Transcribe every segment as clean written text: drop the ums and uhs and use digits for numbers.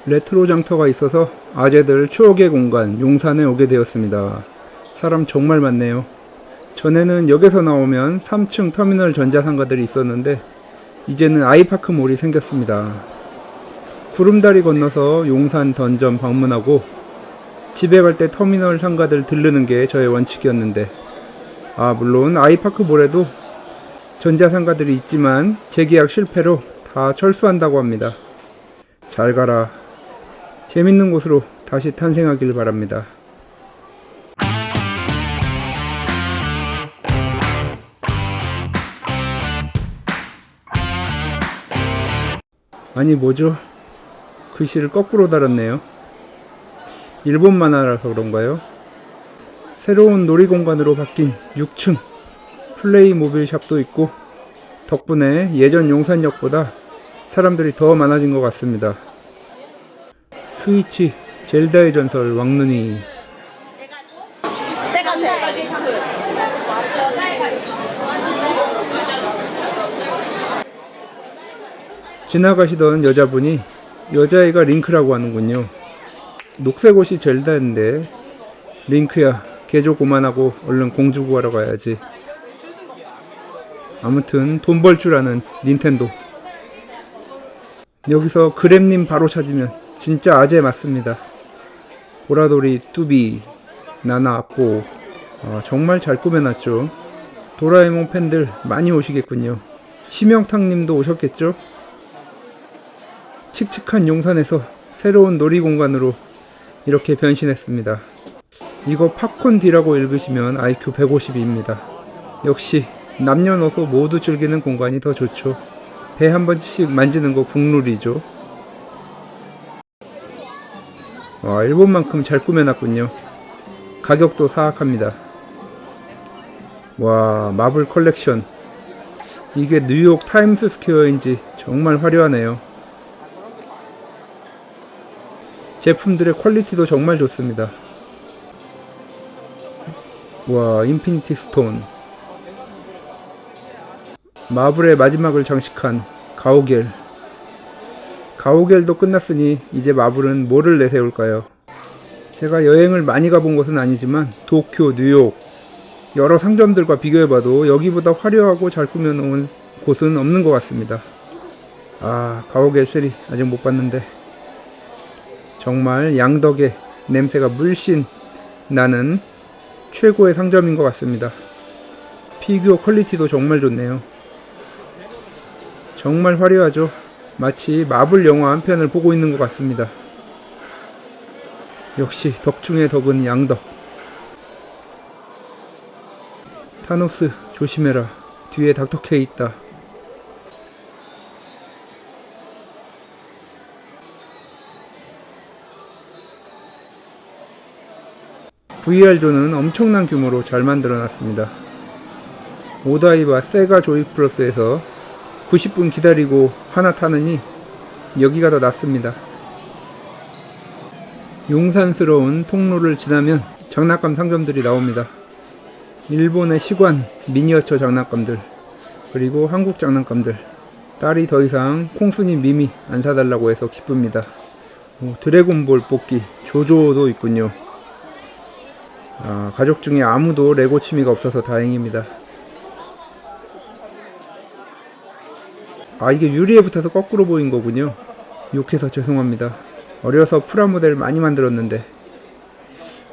레트로 장터가 있어서 아재들 추억의 공간 용산에 오게 되었습니다. 사람 정말 많네요. 전에는 역에서 나오면 3층 터미널 전자상가들이 있었는데 이제는 아이파크몰이 생겼습니다. 구름다리 건너서 용산 던전 방문하고 집에 갈 때 터미널 상가들 들르는 게 저의 원칙이었는데, 물론 아이파크몰에도 전자상가들이 있지만 재계약 실패로 다 철수한다고 합니다. 잘 가라. 재밌는 곳으로 다시 탄생하길 바랍니다. 아니 뭐죠? 글씨를 거꾸로 달았네요. 일본 만화라서 그런가요? 새로운 놀이공간으로 바뀐 6층 플레이모빌 샵도 있고 덕분에 예전 용산역보다 사람들이 더 많아진 것 같습니다. 스위치, 젤다의 전설, 왕눈이. 지나가시던 여자분이 여자애가 링크라고 하는군요. 녹색 옷이 젤다인데, 링크야 개조 그만하고 얼른 공주 구하러 가야지. 아무튼 돈 벌 줄 아는 닌텐도. 여기서 그램님 바로 찾으면 진짜 아재 맞습니다. 보라돌이, 뚜비, 나나, 뽀. 정말 잘 꾸며놨죠. 도라에몽 팬들 많이 오시겠군요. 심영탁님도 오셨겠죠? 칙칙한 용산에서 새로운 놀이공간으로 이렇게 변신했습니다. 이거 팝콘D라고 읽으시면 IQ 150입니다. 역시 남녀노소 모두 즐기는 공간이 더 좋죠. 배 한 번씩 만지는 거 국룰이죠. 일본만큼 잘 꾸며놨군요. 가격도 사악합니다. 와, 마블 컬렉션. 이게 뉴욕 타임스 스퀘어인지 정말 화려하네요. 제품들의 퀄리티도 정말 좋습니다. 와, 인피니티 스톤. 마블의 마지막을 장식한 가오갤. 가오갤도 끝났으니 이제 마블은 뭐를 내세울까요? 제가 여행을 많이 가본 곳은 아니지만 도쿄, 뉴욕 여러 상점들과 비교해봐도 여기보다 화려하고 잘 꾸며놓은 곳은 없는 것 같습니다. 가오갤 3 아직 못 봤는데 정말 양덕의 냄새가 물씬 나는 최고의 상점인 것 같습니다. 피규어 퀄리티도 정말 좋네요. 정말 화려하죠. 마치 마블 영화 한 편을 보고 있는 것 같습니다. 역시 덕 중에 덕은 양덕. 타노스 조심해라. 뒤에 닥터케이 있다. VR존은 엄청난 규모로 잘 만들어놨습니다. 오다이바 세가 조이 플러스에서 90분 기다리고 하나 타느니 여기가 더 낫습니다. 용산스러운 통로를 지나면 장난감 상점들이 나옵니다. 일본의 시관, 미니어처 장난감들, 그리고 한국 장난감들. 딸이 더 이상 콩순이 미미 안 사달라고 해서 기쁩니다. 드래곤볼 뽑기, 조조도 있군요. 가족 중에 아무도 레고 취미가 없어서 다행입니다. 이게 유리에 붙어서 거꾸로 보인 거군요. 욕해서 죄송합니다. 어려서 프라모델 많이 만들었는데.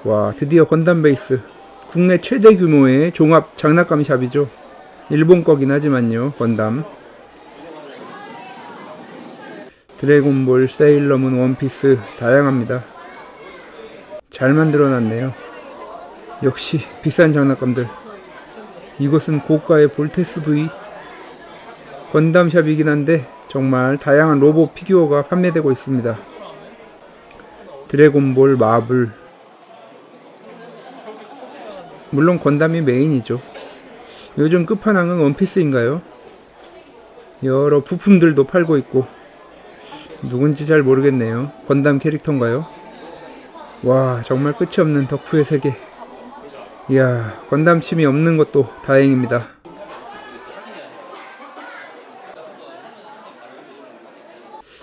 와, 드디어 건담 베이스. 국내 최대 규모의 종합 장난감 샵이죠. 일본 거긴 하지만요. 건담, 드래곤볼, 세일러문, 원피스 다양합니다. 잘 만들어놨네요. 역시 비싼 장난감들. 이것은 고가의 볼테스 V 건담샵이긴 한데 정말 다양한 로봇 피규어가 판매되고 있습니다. 드래곤볼, 마블, 물론 건담이 메인이죠. 요즘 끝판왕은 원피스인가요? 여러 부품들도 팔고 있고 누군지 잘 모르겠네요. 건담 캐릭터인가요? 와, 정말 끝이 없는 덕후의 세계. 이야, 건담 침이 없는 것도 다행입니다.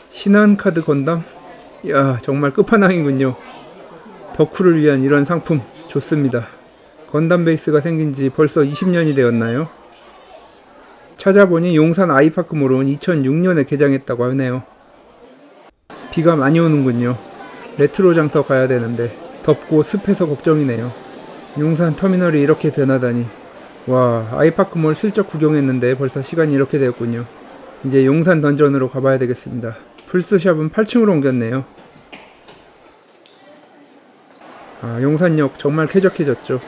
신한카드 건담 야, 정말 끝판왕이군요. 덕후를 위한 이런 상품 좋습니다. 건담 베이스가 생긴 지 벌써 20년이 되었나요? 찾아보니 용산 아이파크몰은 2006년에 개장했다고 하네요. 비가 많이 오는군요. 레트로 장터 가야 되는데 덥고 습해서 걱정이네요. 용산 터미널이 이렇게 변하다니. 와, 아이파크몰 슬쩍 구경했는데 벌써 시간이 이렇게 되었군요. 이제 용산 던전으로 가봐야 되겠습니다. 플스샵은 8층으로 옮겼네요. 아, 용산역 정말 쾌적해졌죠.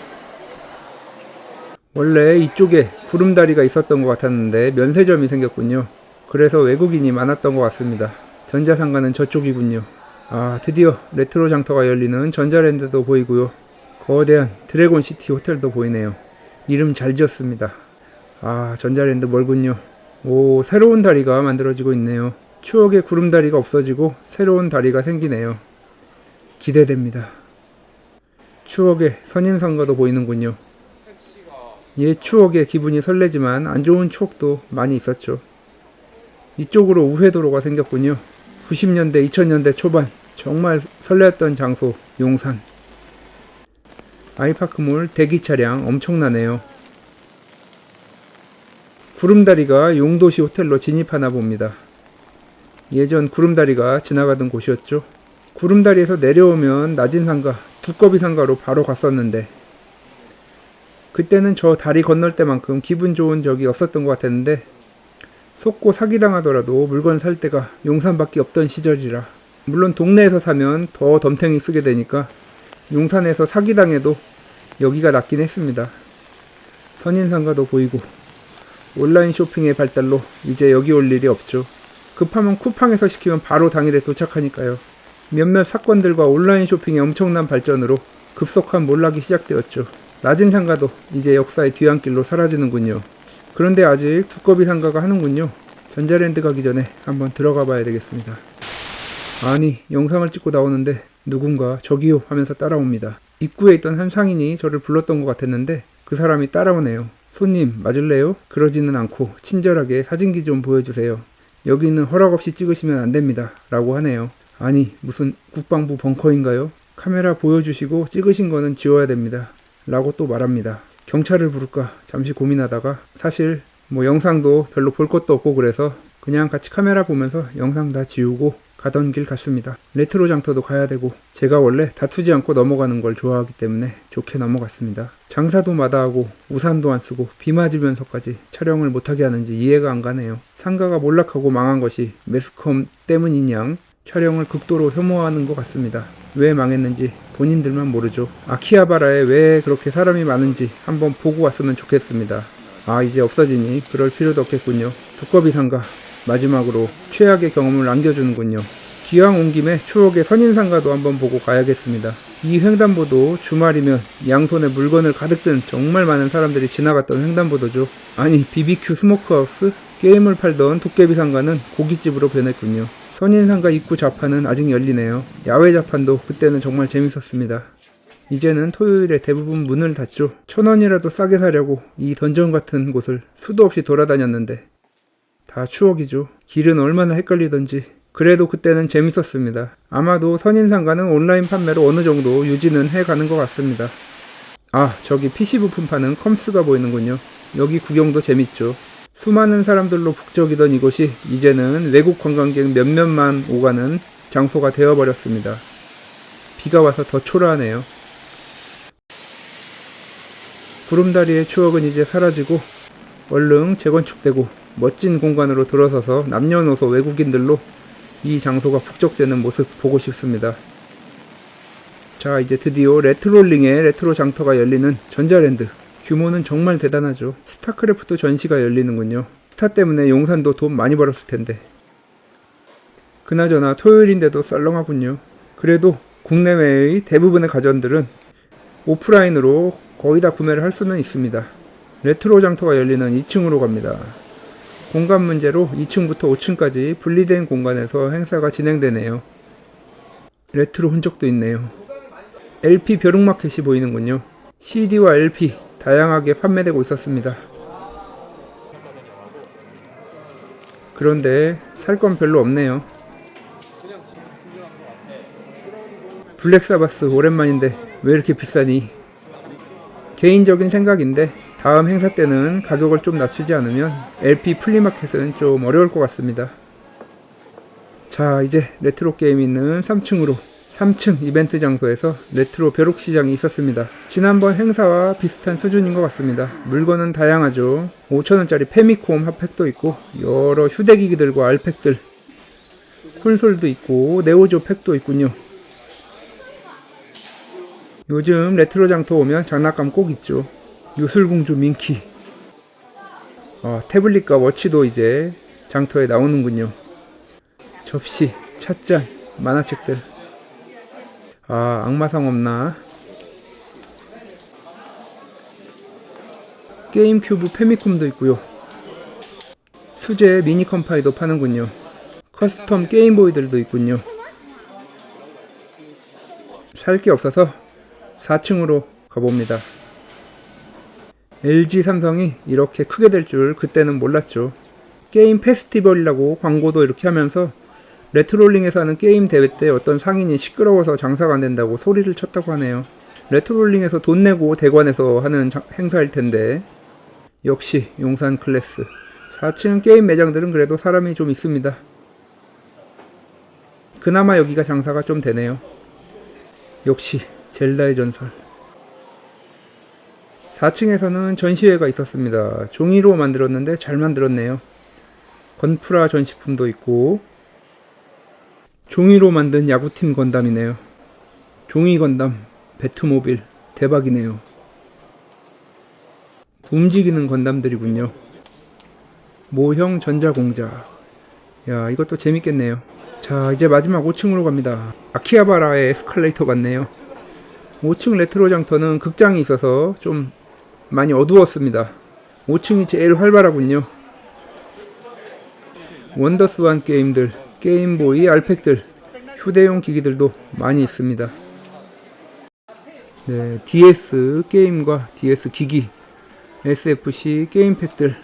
원래 이쪽에 구름다리가 있었던 것 같았는데 면세점이 생겼군요. 그래서 외국인이 많았던 것 같습니다. 전자상가는 저쪽이군요. 아, 드디어 레트로 장터가 열리는 전자랜드도 보이고요. 거대한 드래곤시티 호텔도 보이네요. 이름 잘 지었습니다. 아, 전자랜드 멀군요. 오, 새로운 다리가 만들어지고 있네요. 추억의 구름다리가 없어지고 새로운 다리가 생기네요. 기대됩니다. 추억의 선인상가도 보이는군요. 옛 추억에 기분이 설레지만 안 좋은 추억도 많이 있었죠. 이쪽으로 우회도로가 생겼군요. 90년대, 2000년대 초반 정말 설레었던 장소 용산. 아이파크몰 대기 차량 엄청나네요. 구름다리가 용도시 호텔로 진입하나 봅니다. 예전 구름다리가 지나가던 곳이었죠. 구름다리에서 내려오면 낮은 상가, 두꺼비 상가로 바로 갔었는데 그때는 저 다리 건널 때만큼 기분 좋은 적이 없었던 것 같았는데 속고 사기당하더라도 물건 살 때가 용산밖에 없던 시절이라 물론 동네에서 사면 더 덤탱이 쓰게 되니까 용산에서 사기당해도 여기가 낫긴 했습니다. 선인상가도 보이고 온라인 쇼핑의 발달로 이제 여기 올 일이 없죠. 급하면 쿠팡에서 시키면 바로 당일에 도착하니까요. 몇몇 사건들과 온라인 쇼핑의 엄청난 발전으로 급속한 몰락이 시작되었죠. 낮은 상가도 이제 역사의 뒤안길로 사라지는군요. 그런데 아직 두꺼비 상가가 하는군요. 전자랜드 가기 전에 한번 들어가 봐야 되겠습니다. 아니, 영상을 찍고 나오는데 누군가 저기요 하면서 따라옵니다. 입구에 있던 한 상인이 저를 불렀던 것 같았는데 그 사람이 따라오네요. 손님 맞을래요? 그러지는 않고 친절하게 사진기 좀 보여주세요. 여기는 허락 없이 찍으시면 안 됩니다. 라고 하네요. 아니, 무슨 국방부 벙커인가요? 카메라 보여주시고 찍으신 거는 지워야 됩니다. 라고 또 말합니다. 경찰을 부를까 잠시 고민하다가 사실 영상도 별로 볼 것도 없고 그래서 그냥 같이 카메라 보면서 영상 다 지우고 가던 길 갔습니다. 레트로 장터도 가야 되고 제가 원래 다투지 않고 넘어가는 걸 좋아하기 때문에 좋게 넘어갔습니다. 장사도 마다하고 우산도 안 쓰고 비 맞으면서까지 촬영을 못하게 하는지 이해가 안 가네요. 상가가 몰락하고 망한 것이 매스컴 때문인 양 촬영을 극도로 혐오하는 것 같습니다. 왜 망했는지 본인들만 모르죠. 아키하바라에 왜 그렇게 사람이 많은지 한번 보고 왔으면 좋겠습니다. 아, 이제 없어지니 그럴 필요도 없겠군요. 두꺼비 상가 마지막으로 최악의 경험을 남겨주는군요. 기왕 온 김에 추억의 선인상가도 한번 보고 가야겠습니다. 이 횡단보도 주말이면 양손에 물건을 가득 든 정말 많은 사람들이 지나갔던 횡단보도죠. 아니, BBQ 스모크하우스? 게임을 팔던 도깨비 상가는 고깃집으로 변했군요. 선인상가 입구 좌판은 아직 열리네요. 야외 좌판도 그때는 정말 재밌었습니다. 이제는 토요일에 대부분 문을 닫죠. 1,000원이라도 싸게 사려고 이 던전 같은 곳을 수도 없이 돌아다녔는데 다 추억이죠. 길은 얼마나 헷갈리던지. 그래도 그때는 재밌었습니다. 아마도 선인상가는 온라인 판매로 어느 정도 유지는 해가는 것 같습니다. 아, 저기 PC 부품 파는 컴스가 보이는군요. 여기 구경도 재밌죠. 수많은 사람들로 북적이던 이곳이 이제는 외국 관광객 몇몇만 오가는 장소가 되어버렸습니다. 비가 와서 더 초라하네요. 구름다리의 추억은 이제 사라지고 얼른 재건축되고 멋진 공간으로 들어서서 남녀노소 외국인들로 이 장소가 북적대는 모습 보고 싶습니다. 자, 이제 드디어 레트롤링의 레트로 장터가 열리는 전자랜드. 규모는 정말 대단하죠. 스타크래프트 전시가 열리는군요. 스타 때문에 용산도 돈 많이 벌었을 텐데. 그나저나 토요일인데도 썰렁하군요. 그래도 국내외의 대부분의 가전들은 오프라인으로 거의 다 구매를 할 수는 있습니다. 레트로 장터가 열리는 2층으로 갑니다. 공간 문제로 2층부터 5층까지 분리된 공간에서 행사가 진행되네요. 레트로 흔적도 있네요. LP 벼룩마켓이 보이는군요. CD와 LP 다양하게 판매되고 있었습니다. 그런데 살 건 별로 없네요. 블랙사바스 오랜만인데 왜 이렇게 비싸니? 개인적인 생각인데 다음 행사 때는 가격을 좀 낮추지 않으면 LP 플리마켓은 좀 어려울 것 같습니다. 자, 이제 레트로 게임이 있는 3층으로 3층 이벤트 장소에서 레트로 벼룩시장이 있었습니다. 지난번 행사와 비슷한 수준인 것 같습니다. 물건은 다양하죠. 5,000원짜리 페미콤 핫팩도 있고 여러 휴대기기들과 알팩들, 콘솔도 있고 네오조 팩도 있군요. 요즘 레트로 장터 오면 장난감 꼭 있죠. 요술공주 민키. 태블릿과 워치도 이제 장터에 나오는군요. 접시, 찻잔, 만화책들. 악마상 없나? 게임 큐브 페미콤도 있고요. 수제 미니 컴파이도 파는군요. 커스텀 게임보이들도 있군요. 살 게 없어서 4층으로 가봅니다. LG 삼성이 이렇게 크게 될 줄 그때는 몰랐죠. 게임 페스티벌이라고 광고도 이렇게 하면서 레트롤링에서 하는 게임 대회 때 어떤 상인이 시끄러워서 장사가 안 된다고 소리를 쳤다고 하네요. 레트롤링에서 돈 내고 대관에서 하는 행사일 텐데. 역시 용산 클래스. 4층 게임 매장들은 그래도 사람이 좀 있습니다. 그나마 여기가 장사가 좀 되네요. 역시 젤다의 전설. 4층에서는 전시회가 있었습니다. 종이로 만들었는데 잘 만들었네요. 건프라 전시품도 있고 종이로 만든 야구팀 건담이네요. 종이 건담, 배트모빌, 대박이네요. 움직이는 건담들이군요. 모형 전자공작. 야, 이것도 재밌겠네요. 자, 이제 마지막 5층으로 갑니다. 아키하바라의 에스컬레이터 같네요. 5층 레트로 장터는 극장이 있어서 좀 많이 어두웠습니다. 5층이 제일 활발하군요. 원더스완 게임들, 게임보이, 알팩들, 휴대용 기기들도 많이 있습니다. 네, DS 게임과 DS 기기, SFC 게임팩들,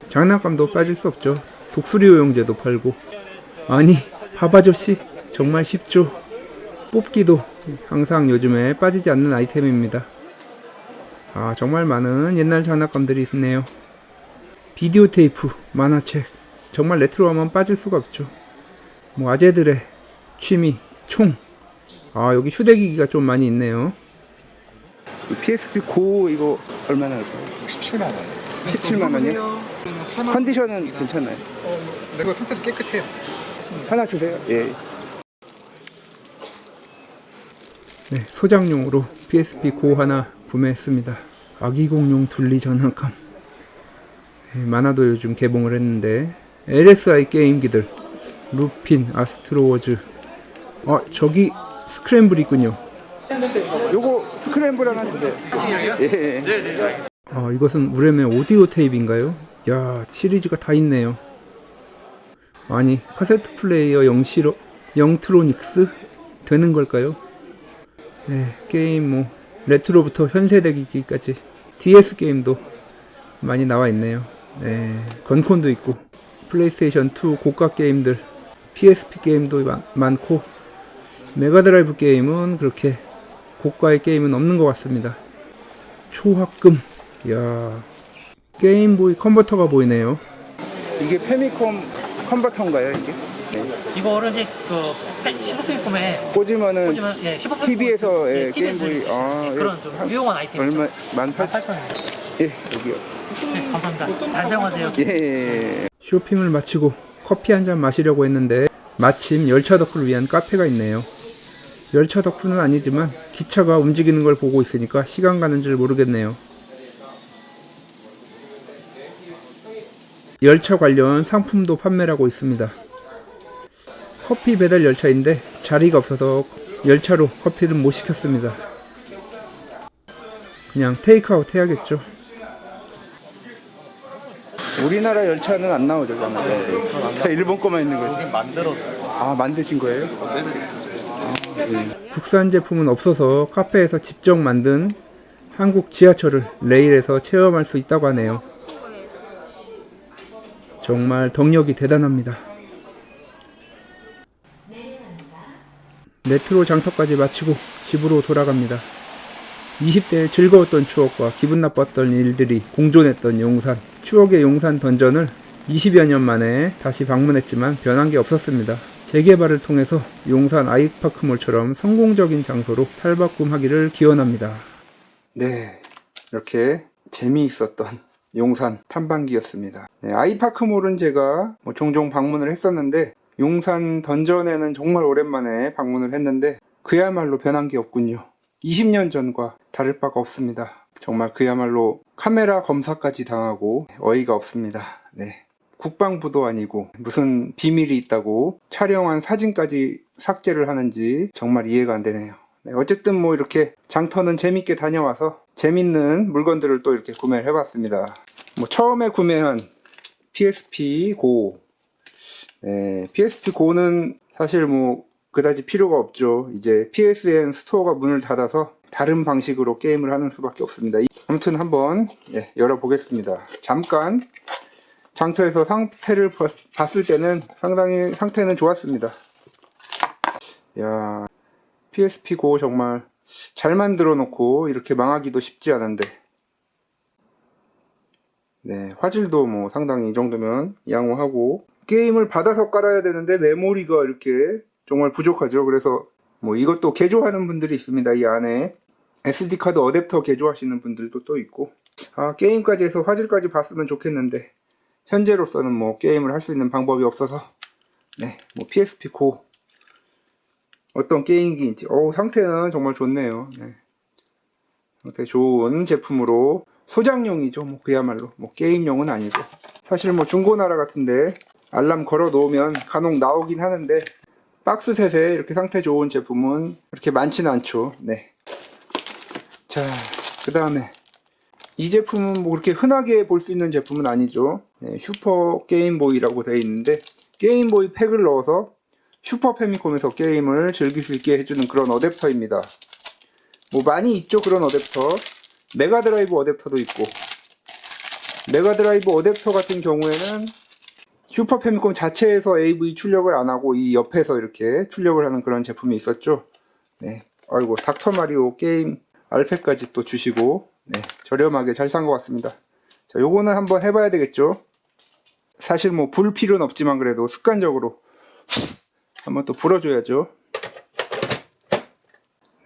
장난감도 빠질 수 없죠. 독수리호용제도 팔고. 아니, 밥아저씨 정말 쉽죠. 뽑기도 항상 요즘에 빠지지 않는 아이템입니다. 정말 많은 옛날 장난감들이 있네요. 비디오 테이프, 만화책, 정말 레트로하면 빠질 수가 없죠. 아재들의 취미, 총. 여기 휴대기기가 좀 많이 있네요. PSP 고 이거 얼마나 하죠? 17만 원. 17만 원이요? 컨디션은 괜찮나요? 이거 상태도 깨끗해요. 하나 주세요. 예. 네, 소장용으로 PSP 고 하나 구매했습니다. 아기공룡 둘리 장난감. 네, 만화도 요즘 개봉을 했는데 LSI 게임기들, 루핀, 아스트로워즈. 저기 스크램블 있군요. 요거 스크램블 하나 주세요. 예. 이것은 우레메 오디오 테이프인가요? 야, 시리즈가 다 있네요. 아니, 카세트 플레이어 영트로닉스 되는 걸까요? 네, 게임 레트로부터 현세대 기기까지 DS 게임도 많이 나와 있네요. 네, 건콘도 있고 플레이스테이션 2 고가 게임들, PSP 게임도 많고 메가드라이브 게임은 그렇게 고가의 게임은 없는 것 같습니다. 초합금. 야, 게임보이 컨버터가 보이네요. 이게 페미콤 컨버터인가요, 이게? 네. 이거를 이제 슈퍼페이폼에 꽂으면은 예, TV에서 예, 게임보이 그런 좀 유용한 아이템. 얼마? 18,000원. 8,000원. 예, 여기요. 네, 감사합니다. 잘 사용하세요. 예. 쇼핑을 마치고 커피 한 잔 마시려고 했는데 마침 열차 덕후를 위한 카페가 있네요. 열차 덕후는 아니지만 기차가 움직이는 걸 보고 있으니까 시간 가는 줄 모르겠네요. 열차 관련 상품도 판매를 하고 있습니다. 커피 배달 열차인데 자리가 없어서 열차로 커피를 못 시켰습니다. 그냥 테이크아웃 해야겠죠. 우리나라 열차는 안 나오죠, 다 일본 거만 있는 거죠. 여기 만들어. 만드신 거예요? 네. 국산 제품은 없어서 카페에서 직접 만든 한국 지하철을 레일에서 체험할 수 있다고 하네요. 정말 덕력이 대단합니다. 레트로 장터까지 마치고 집으로 돌아갑니다. 20대의 즐거웠던 추억과 기분 나빴던 일들이 공존했던 용산. 추억의 용산 던전을 20여 년 만에 다시 방문했지만 변한 게 없었습니다. 재개발을 통해서 용산 아이파크몰처럼 성공적인 장소로 탈바꿈하기를 기원합니다. 네, 이렇게 재미있었던 용산 탐방기였습니다. 네, 아이파크몰은 제가 종종 방문을 했었는데 용산 던전에는 정말 오랜만에 방문을 했는데 그야말로 변한 게 없군요. 20년 전과 다를 바가 없습니다. 정말 그야말로 카메라 검사까지 당하고 어이가 없습니다. 네. 국방부도 아니고 무슨 비밀이 있다고 촬영한 사진까지 삭제를 하는지 정말 이해가 안 되네요. 네, 어쨌든 뭐 이렇게 장터는 재밌게 다녀와서 재밌는 물건들을 또 이렇게 구매를 해봤습니다. 뭐 처음에 구매한 PSP Go. 네, PSP Go는 사실 뭐 그다지 필요가 없죠. 이제 PSN 스토어가 문을 닫아서 다른 방식으로 게임을 하는 수밖에 없습니다. 아무튼 한번 열어보겠습니다. 잠깐 장터에서 상태를 봤을 때는 상당히 상태는 좋았습니다. 야, PSP Go 정말 잘 만들어 놓고 이렇게 망하기도 쉽지 않은데, 네, 화질도 뭐 상당히 이 정도면 양호하고, 게임을 받아서 깔아야 되는데 메모리가 이렇게 정말 부족하죠. 그래서 뭐 이것도 개조하는 분들이 있습니다. 이 안에 SD카드 어댑터 개조하시는 분들도 또 있고, 게임까지 해서 화질까지 봤으면 좋겠는데 현재로서는 뭐 게임을 할 수 있는 방법이 없어서, 네, 뭐 PSP Go 어떤 게임기인지, 상태는 정말 좋네요. 네. 상태 좋은 제품으로, 소장용이죠. 뭐 그야말로 뭐 게임용은 아니고, 사실 뭐 중고나라 같은데 알람 걸어 놓으면 간혹 나오긴 하는데 박스셋에 이렇게 상태 좋은 제품은 그렇게 많지는 않죠. 네. 자, 그 다음에 이 제품은 뭐 그렇게 흔하게 볼 수 있는 제품은 아니죠. 네, 슈퍼 게임보이라고 되어 있는데 게임보이 팩을 넣어서 슈퍼 패미콤에서 게임을 즐길 수 있게 해주는 그런 어댑터입니다. 뭐 많이 있죠, 그런 어댑터. 메가드라이브 어댑터도 있고, 메가드라이브 어댑터 같은 경우에는 슈퍼 패미콤 자체에서 AV 출력을 안 하고 이 옆에서 이렇게 출력을 하는 그런 제품이 있었죠. 네, 아이고, 닥터 마리오 게임 알팩까지 또 주시고, 네, 저렴하게 잘 산 것 같습니다. 자, 요거는 한번 해봐야 되겠죠. 사실 뭐 불 필요는 없지만 그래도 습관적으로 한번 또 불어줘야죠.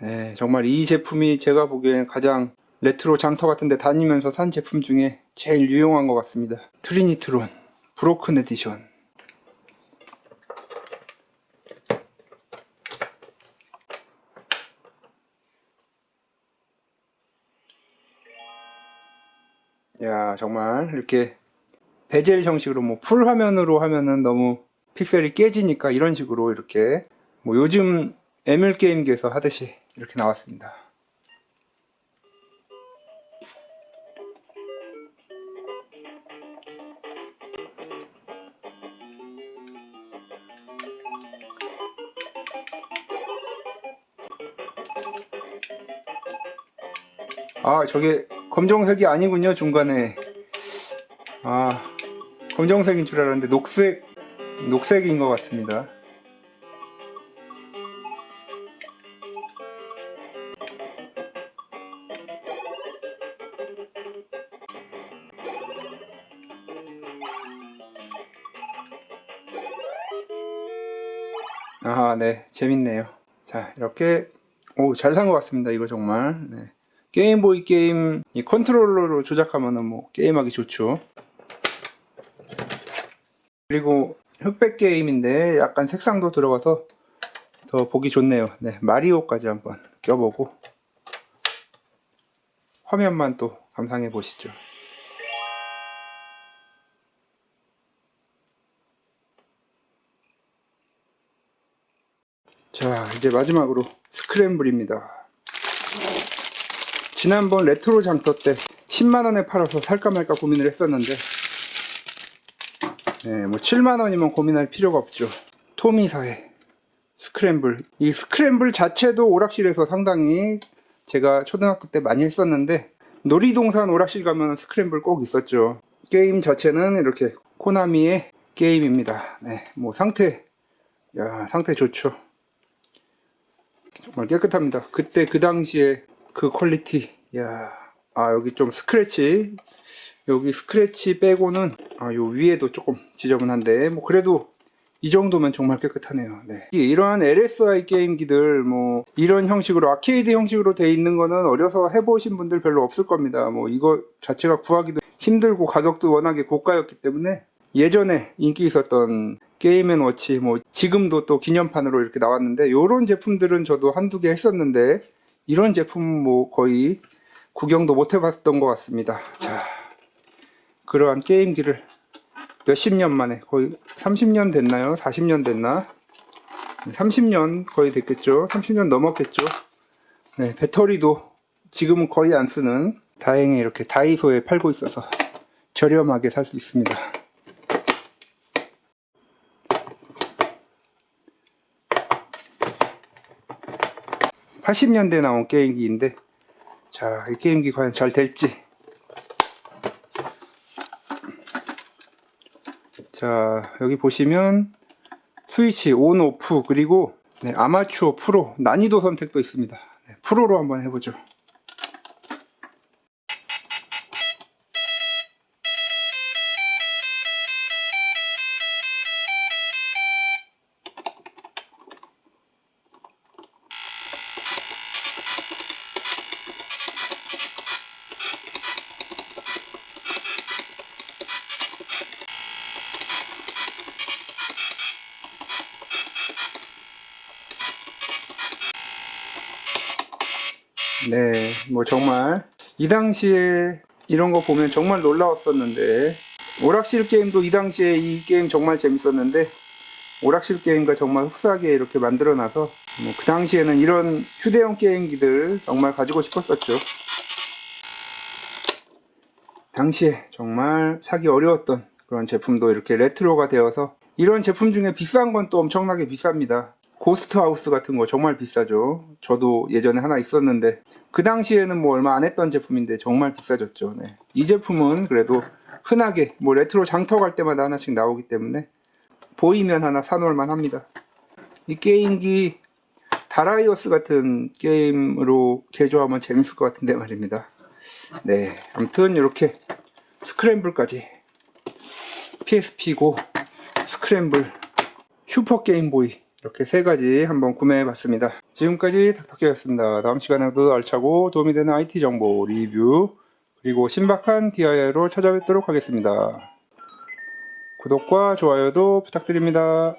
네, 정말 이 제품이 제가 보기엔 가장 레트로 장터 같은 데 다니면서 산 제품 중에 제일 유용한 것 같습니다. 트리니트론 브로큰 에디션. 야, 정말 이렇게 베젤 형식으로, 뭐 풀 화면으로 하면은 너무 픽셀이 깨지니까 이런 식으로 이렇게 뭐 요즘 에뮬 게임기에서 하듯이 이렇게 나왔습니다. 저게 검정색이 아니군요. 중간에 검정색인 줄 알았는데 녹색인 것 같습니다. 네, 재밌네요. 자, 이렇게 잘 산 것 같습니다. 이거 정말. 네. 게임보이 게임 이 컨트롤러로 조작하면은 뭐 게임하기 좋죠. 그리고 흑백 게임인데 약간 색상도 들어가서 더 보기 좋네요. 네, 마리오까지 한번 껴보고 화면만 또 감상해 보시죠. 자, 이제 마지막으로 스크램블입니다. 지난번 레트로 장터 때 10만원에 팔아서 살까 말까 고민을 했었는데, 네, 뭐 7만원이면 고민할 필요가 없죠. 토미사의 스크램블. 이 스크램블 자체도 오락실에서 상당히 제가 초등학교 때 많이 했었는데, 놀이동산 오락실 가면 스크램블 꼭 있었죠. 게임 자체는 이렇게 코나미의 게임입니다. 네, 뭐 상태 좋죠. 정말 깨끗합니다. 그때 그 당시에 그 퀄리티, 야, 여기 좀 스크래치, 여기 스크래치 빼고는 요 위에도 조금 지저분한데 뭐 그래도 이 정도면 정말 깨끗하네요. 네. 이러한 LSI 게임기들 뭐 이런 형식으로 아케이드 형식으로 돼 있는 거는 어려서 해보신 분들 별로 없을 겁니다. 뭐 이거 자체가 구하기도 힘들고 가격도 워낙에 고가였기 때문에 예전에 인기 있었던 게임앤워치 뭐 지금도 또 기념판으로 이렇게 나왔는데 요런 제품들은 저도 한두 개 했었는데 이런 제품 뭐 거의 구경도 못 해봤던 것 같습니다. 자, 그러한 게임기를 몇십 년 만에 거의 30년 됐나요? 40년 됐나? 30년 거의 됐겠죠? 30년 넘었겠죠? 네, 배터리도 지금은 거의 안 쓰는 다행히 이렇게 다이소에 팔고 있어서 저렴하게 살 수 있습니다. (80년대) 나온 게임기인데 자, 이 게임기 과연 잘 될지. 자, 여기 보시면 스위치 온 오프 그리고 네, 아마추어 프로 난이도 선택도 있습니다. 네, 프로로 한번 해보죠. 네, 뭐 정말 이 당시에 이런 거 보면 정말 놀라웠었는데 오락실 게임도 이 당시에 이 게임 정말 재밌었는데 오락실 게임과 정말 흡사하게 이렇게 만들어놔서 뭐 그 당시에는 이런 휴대용 게임기들 정말 가지고 싶었었죠. 당시에 정말 사기 어려웠던 그런 제품도 이렇게 레트로가 되어서 이런 제품 중에 비싼 건 또 엄청나게 비쌉니다. 고스트 하우스 같은 거 정말 비싸죠. 저도 예전에 하나 있었는데 그 당시에는 뭐 얼마 안 했던 제품인데 정말 비싸졌죠. 네. 이 제품은 그래도 흔하게 뭐 레트로 장터 갈 때마다 하나씩 나오기 때문에 보이면 하나 사놓을만 합니다. 이 게임기 다라이오스 같은 게임으로 개조하면 재밌을 것 같은데 말입니다. 네, 아무튼 이렇게 스크램블까지 PSP고 스크램블 슈퍼 게임보이 이렇게 세 가지 한번 구매해 봤습니다. 지금까지 닥터케였습니다. 다음 시간에도 알차고 도움이 되는 IT 정보 리뷰 그리고 신박한 DIY로 찾아뵙도록 하겠습니다. 구독과 좋아요도 부탁드립니다.